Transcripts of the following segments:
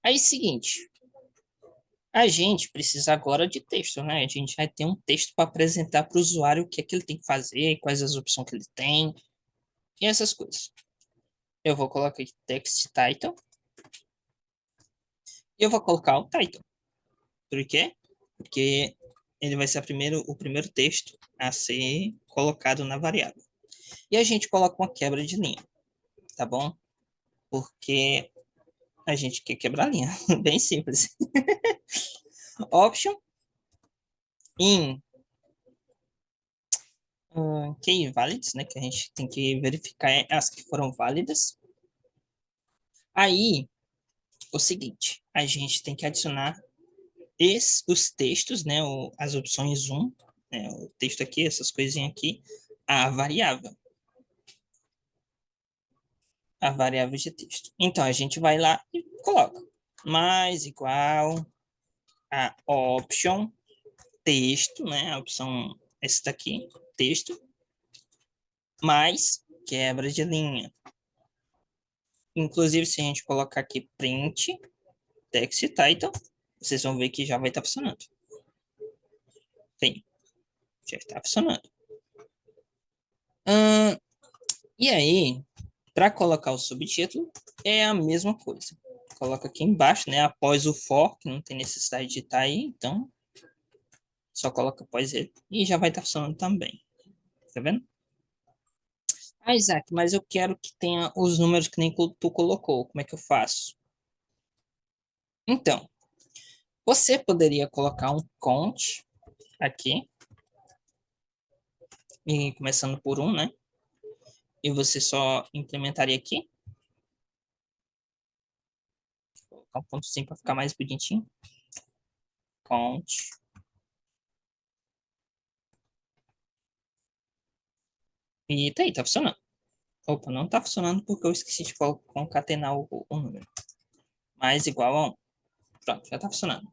Aí, seguinte, a gente precisa agora de texto, né? A gente vai ter um texto para apresentar para o usuário o que é que ele tem que fazer, quais as opções que ele tem, e essas coisas. Eu vou colocar aqui text title, e eu vou colocar o title. Por quê? Porque ele vai ser o primeiro texto a ser colocado na variável. E a gente coloca uma quebra de linha, tá bom? Porque a gente quer quebrar a linha. Bem simples. Option in key valids, né? Que a gente tem que verificar as que foram válidas. Aí, o seguinte, a gente tem que adicionar os textos, né? As opções né, o texto aqui, essas coisinhas aqui, a variável. A variável de texto. Então, a gente vai lá e coloca mais igual a option texto, né? A opção essa daqui, texto, mais quebra de linha. Inclusive, se a gente colocar aqui print text title, vocês vão ver que já vai estar funcionando. Tem, já está funcionando. E aí, para colocar o subtítulo, é a mesma coisa. Coloca aqui embaixo, né? Após o for, que não tem necessidade de estar aí, então só coloca após ele e já vai estar funcionando também. Tá vendo? Ah, Isaac, mas eu quero que tenha os números que nem tu colocou. Como é que eu faço? Então, você poderia colocar um count aqui, e começando por um, né? E você só implementaria aqui. Vou colocar um pontozinho para ficar mais bonitinho. Count. E tá aí, tá funcionando. Opa, não tá funcionando porque eu esqueci de concatenar o número. Mais igual a 1. Pronto, já tá funcionando.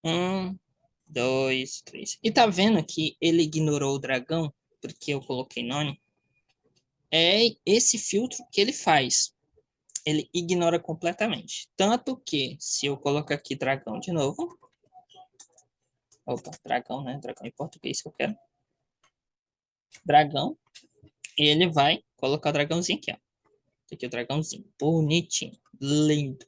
1, 2, 3. E tá vendo que ele ignorou o dragão porque eu coloquei none? É esse filtro que ele faz. Ele ignora completamente. Tanto que, se eu colocar aqui dragão de novo. Opa, dragão, né? Dragão em português que eu quero. Dragão. E ele vai colocar o dragãozinho aqui, ó. Aqui o dragãozinho. Bonitinho. Lindo.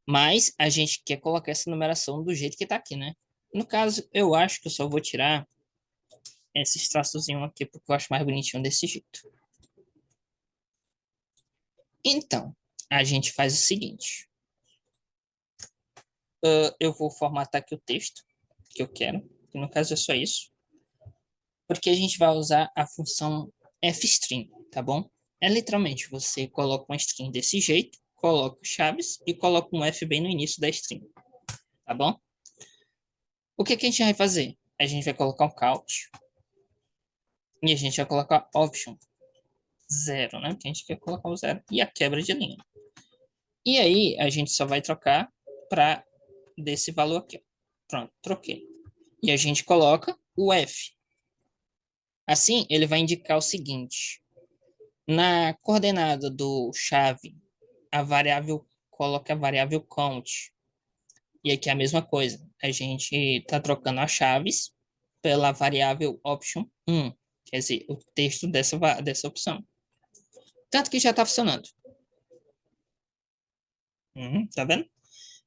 Mas a gente quer colocar essa numeração do jeito que tá aqui, né? No caso, eu acho que eu só vou tirar esses traçozinhos aqui, porque eu acho mais bonitinho desse jeito. Então, a gente faz o seguinte. Eu vou formatar aqui o texto que eu quero. Que no caso é só isso. Porque a gente vai usar a função fstring, tá bom? É literalmente, você coloca uma string desse jeito, coloca chaves e coloca um F bem no início da string, tá bom? O que que a gente vai fazer? A gente vai colocar um count e a gente vai colocar option zero, né? Porque a gente quer colocar o zero e a quebra de linha. E aí a gente só vai trocar para desse valor aqui. Ó. Pronto, troquei. E a gente coloca o F. Assim, ele vai indicar o seguinte: na coordenada do chave, a variável coloca a variável count. E aqui é a mesma coisa. A gente está trocando as chaves pela variável option 1, quer dizer, o texto dessa opção. Tanto que já está funcionando. Tá vendo?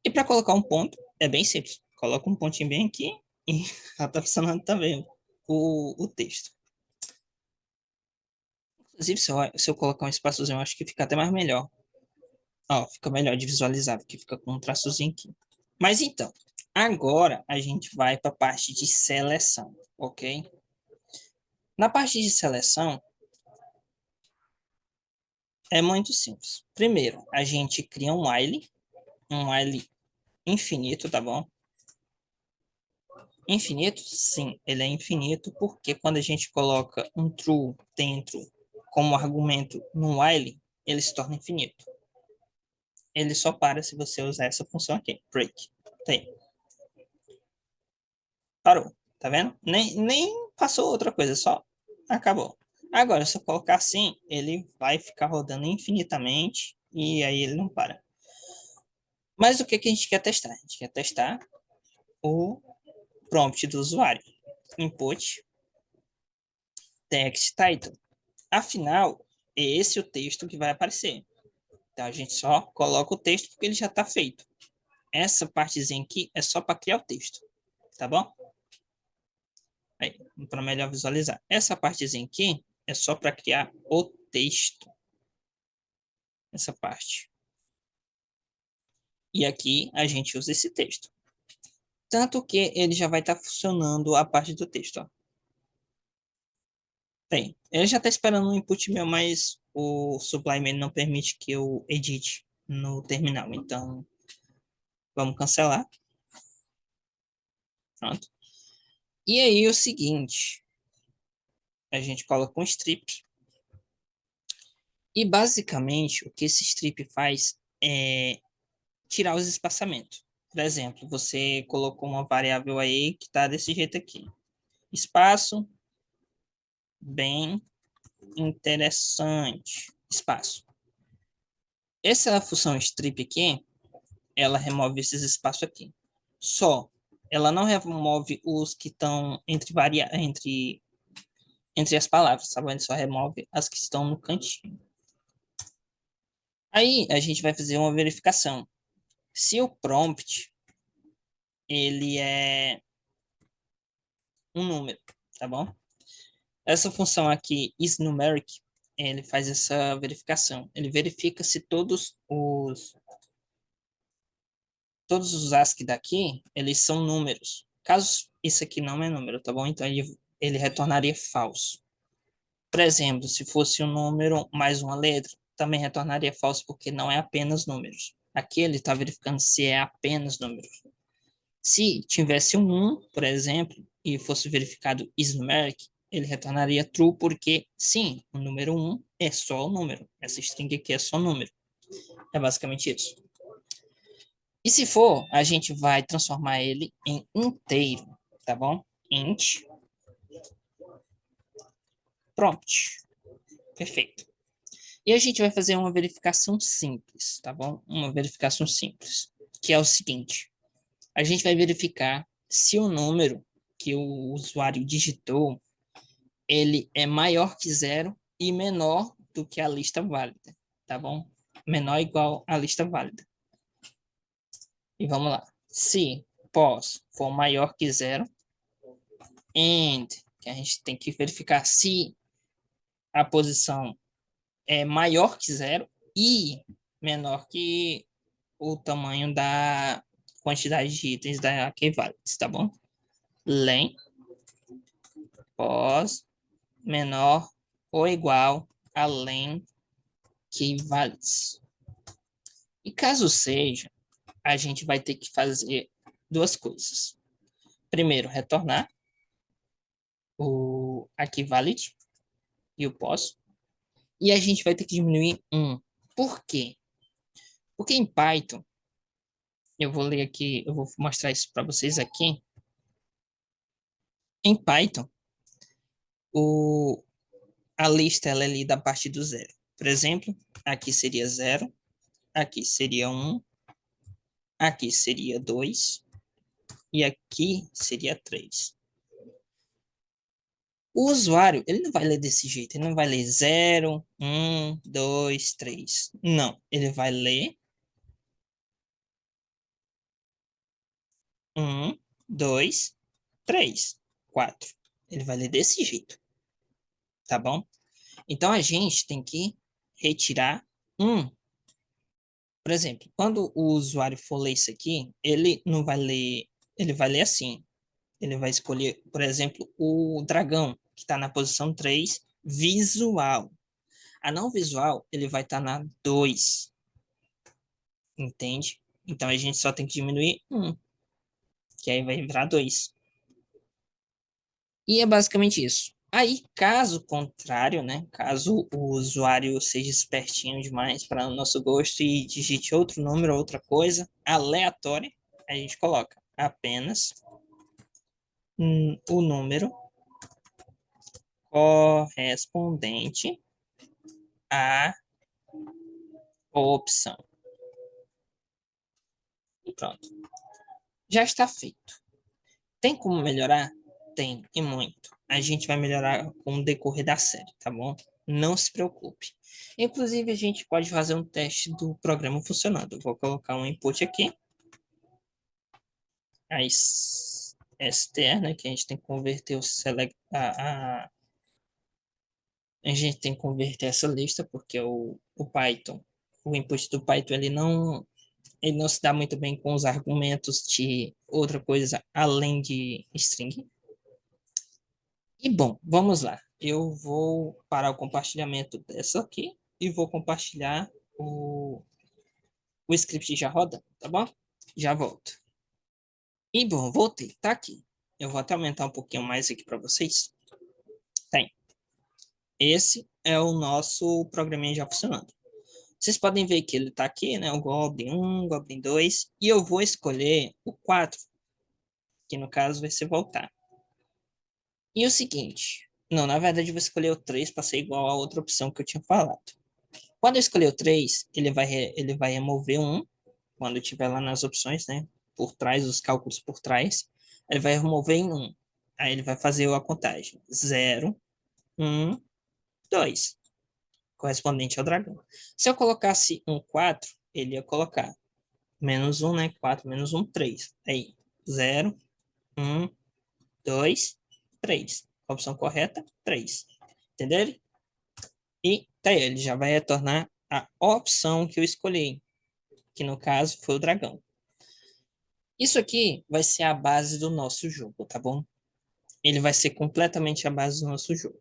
E para colocar um ponto, é bem simples. Coloca um pontinho bem aqui e já está funcionando também o texto. Inclusive, se eu colocar um espaçozinho, eu acho que fica até mais melhor. Ó, fica melhor de visualizar, porque fica com um traçozinho aqui. Mas então, agora a gente vai para a parte de seleção, ok? Na parte de seleção, é muito simples. Primeiro, a gente cria um while infinito, tá bom? Infinito? Sim, ele é infinito porque quando a gente coloca um true dentro como argumento no while, ele se torna infinito. Ele só para se você usar essa função aqui, break. Tem. Parou, tá vendo? Nem passou outra coisa, só acabou. Agora, se eu colocar assim, ele vai ficar rodando infinitamente e aí ele não para. Mas o que que a gente quer testar? A gente quer testar o prompt do usuário. Input text title. Afinal, é esse o texto que vai aparecer. Então, a gente só coloca o texto porque ele já está feito. Essa partezinha aqui é só para criar o texto, tá bom? Aí, para melhor visualizar. Essa partezinha aqui é só para criar o texto. Essa parte. E aqui a gente usa esse texto. Tanto que ele já vai estar funcionando a parte do texto, ó. Bem, ele já está esperando um input meu, mas o Sublime não permite que eu edite no terminal. Então, vamos cancelar. Pronto. E aí, o seguinte, a gente coloca um strip. E, basicamente, o que esse strip faz é tirar os espaçamentos. Por exemplo, você colocou uma variável aí que está desse jeito aqui. Espaço, bem interessante. Espaço. Essa função strip aqui, ela remove esses espaços aqui. Só. Ela não remove os que estão entre as palavras, tá bom? Ele só remove as que estão no cantinho. Aí a gente vai fazer uma verificação. Se o prompt ele é um número, tá bom? Essa função aqui, isNumeric, ele faz essa verificação. Ele verifica se todos os ASCII daqui, eles são números. Caso isso aqui não é número, tá bom? Então ele retornaria falso. Por exemplo, se fosse um número mais uma letra, também retornaria falso porque não é apenas números. Aqui ele está verificando se é apenas números. Se tivesse um 1, por exemplo, e fosse verificado isNumeric, ele retornaria true porque, sim, o número 1 é só o número. Essa string aqui é só número. É basicamente isso. E se for, a gente vai transformar ele em inteiro, tá bom? Int prompt. Perfeito. E a gente vai fazer uma verificação simples, tá bom? Uma verificação simples, que é o seguinte. A gente vai verificar se o número que o usuário digitou, ele é maior que zero e menor do que a lista válida, tá bom? Menor ou igual à lista válida. E vamos lá. Se pos for maior que zero, and, que a gente tem que verificar se a posição é maior que zero e menor que o tamanho da quantidade de itens da keyvalues, tá bom? Len pos menor ou igual a len keyvalues. E caso seja, a gente vai ter que fazer duas coisas. Primeiro, retornar o equivalent e o pos. E a gente vai ter que diminuir 1. Por quê? Porque em Python, eu vou ler aqui, eu vou mostrar isso para vocês aqui. Em Python, a lista ela é lida a partir do zero. Por exemplo, aqui seria 0, aqui seria 1, aqui seria 2 e aqui seria 3. O usuário, ele não vai ler desse jeito, ele não vai ler 0, 1, 2, 3. Não, ele vai ler 1, 2, 3, 4. Ele vai ler desse jeito, tá bom? Então a gente tem que retirar 1. Por exemplo, quando o usuário for ler isso aqui, ele não vai ler, ele vai ler assim. Ele vai escolher, por exemplo, o dragão, que está na posição 3, visual. A não visual, ele vai estar na 2. Entende? Então a gente só tem que diminuir 1, que aí vai virar 2. E é basicamente isso. Aí, caso contrário, né? Caso o usuário seja espertinho demais para o nosso gosto e digite outro número, outra coisa, aleatória, a gente coloca apenas o número correspondente a opção. E pronto. Já está feito. Tem como melhorar? Tem, e muito. A gente vai melhorar com o decorrer da série, tá bom? Não se preocupe. Inclusive, a gente pode fazer um teste do programa funcionando. Vou colocar um input aqui. A externa, que a gente tem que converter o select, a gente tem que converter essa lista, porque o Python, o input do Python, ele não se dá muito bem com os argumentos de outra coisa além de string. E bom, vamos lá. Eu vou parar o compartilhamento dessa aqui e vou compartilhar o script já roda, tá bom? Já volto. E bom, voltei, tá aqui. Eu vou até aumentar um pouquinho mais aqui para vocês. Tem. Esse é o nosso programinha já funcionando. Vocês podem ver que ele está aqui, né? O Goblin 1, Goblin 2. E eu vou escolher o 4, que no caso vai ser voltar. E o seguinte. Não, na verdade eu vou escolher o 3 para ser igual a outra opção que eu tinha falado. Quando eu escolher o 3, ele vai remover um, quando tiver lá nas opções, né? Por trás, os cálculos por trás. Ele vai remover em 1. Aí ele vai fazer a contagem. 0, 1, 2. Correspondente ao dragão. Se eu colocasse um 4, ele ia colocar menos 1, né? 4 menos 1, 3. Aí, 0, 1, 2, 3. A opção correta, 3. Entenderam? E tá aí, ele já vai retornar a opção que eu escolhi, que no caso foi o dragão. Isso aqui vai ser a base do nosso jogo, tá bom? Ele vai ser completamente a base do nosso jogo.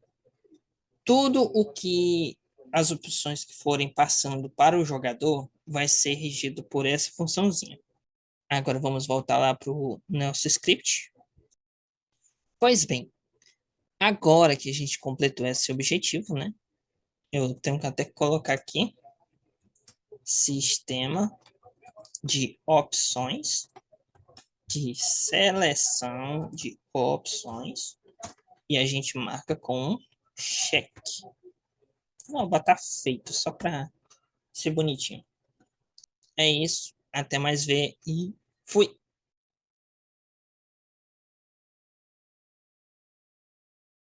Tudo o que as opções que forem passando para o jogador vai ser regido por essa funçãozinha. Agora vamos voltar lá para o nosso script. Pois bem, agora que a gente completou esse objetivo, né? Eu tenho que até colocar aqui sistema de opções, de seleção de opções, e a gente marca com um cheque. Vou botar feito só para ser bonitinho. É isso. Até mais ver e fui.